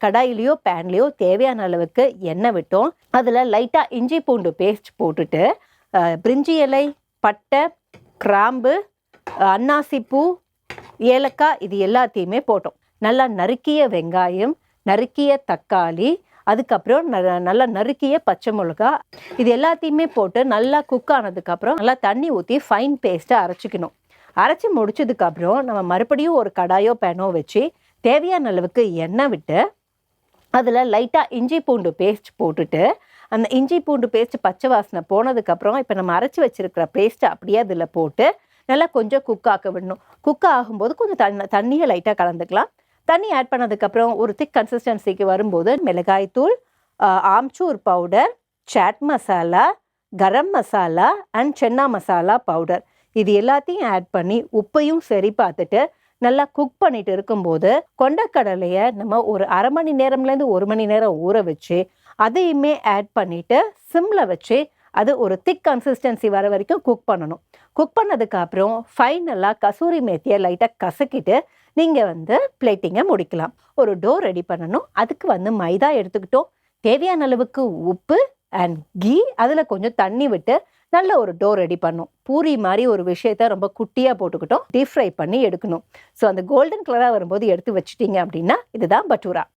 கடாயிலையோ பேன்லேயோ தேவையான அளவுக்கு எண்ணெய் விட்டோம். அதில் லைட்டாக இஞ்சி பூண்டு பேஸ்ட் போட்டுட்டு பிரிஞ்சி இலை, பட்டை, கிராம்பு, அன்னாசிப்பூ, ஏலக்காய் இது எல்லாத்தையுமே போட்டோம். நல்லா நறுக்கிய வெங்காயம், நறுக்கிய தக்காளி, அதுக்கப்புறம் நல்லா நறுக்கிய பச்சை மிளகா இது எல்லாத்தையுமே போட்டு நல்லா குக் ஆனதுக்கப்புறம் நல்லா தண்ணி ஊற்றி ஃபைன் பேஸ்ட்டை அரைச்சிக்கணும். அரைச்சி முடிச்சதுக்கப்புறம் நம்ம மறுபடியும் ஒரு கடாயோ பேனோ வச்சு தேவையான அளவுக்கு எண்ணெய் விட்டு அதில் லைட்டாக இஞ்சி பூண்டு பேஸ்ட் போட்டுட்டு அந்த இஞ்சி பூண்டு பேஸ்ட் பச்சை வாசனை போனதுக்கப்புறம் இப்போ நம்ம அரைச்சி வச்சுருக்கிற பேஸ்ட்டை அப்படியே அதில் போட்டு நல்லா கொஞ்சம் குக் ஆக்க விடணும். குக் ஆகும்போது கொஞ்சம் தண்ணியை லைட்டாக கலந்துக்கலாம். தண்ணி ஆட் பண்ணதுக்கப்புறம் ஒரு திக் கன்சிஸ்டன்சிக்கு வரும்போது மிளகாய்த்தூள், amchur powder, chaat masala, garam masala and chana masala powder இது எல்லாத்தையும் ஆட் பண்ணி உப்பையும் சரி பார்த்துட்டு நல்லா குக் பண்ணிட்டு இருக்கும்போது கொண்டக்கடலையை நம்ம ஒரு அரை மணி நேரம்லேருந்து 1 மணி நேரம் ஊற வச்சு அதையுமே ஆட் பண்ணிவிட்டு சிம்மில் வச்சு அது ஒரு திக் கன்சிஸ்டன்சி வர வரைக்கும் குக் பண்ணணும். குக் பண்ணதுக்கு அப்புறம் ஃபைனலாக கசூரி மேத்தியை லைட்டாக கசக்கிட்டு நீங்கள் பிளேட்டிங்கை முடிக்கலாம். ஒரு டோ ரெடி பண்ணணும். அதுக்கு மைதா எடுத்துக்கிட்டோம். தேவையான அளவுக்கு உப்பு அண்ட் கீ, அதில் கொஞ்சம் தண்ணி விட்டு நல்ல ஒரு டோ ரெடி பண்ணோம். பூரி மாதிரி ஒரு விஷயத்த ரொம்ப குட்டியாக போட்டுக்கிட்டோம். டீப் ஃப்ரை பண்ணி எடுக்கணும். ஸோ அந்த கோல்டன் கலராக வரும்போது எடுத்து வச்சிட்டிங்க அப்படின்னா இதுதான் பட்டூரா.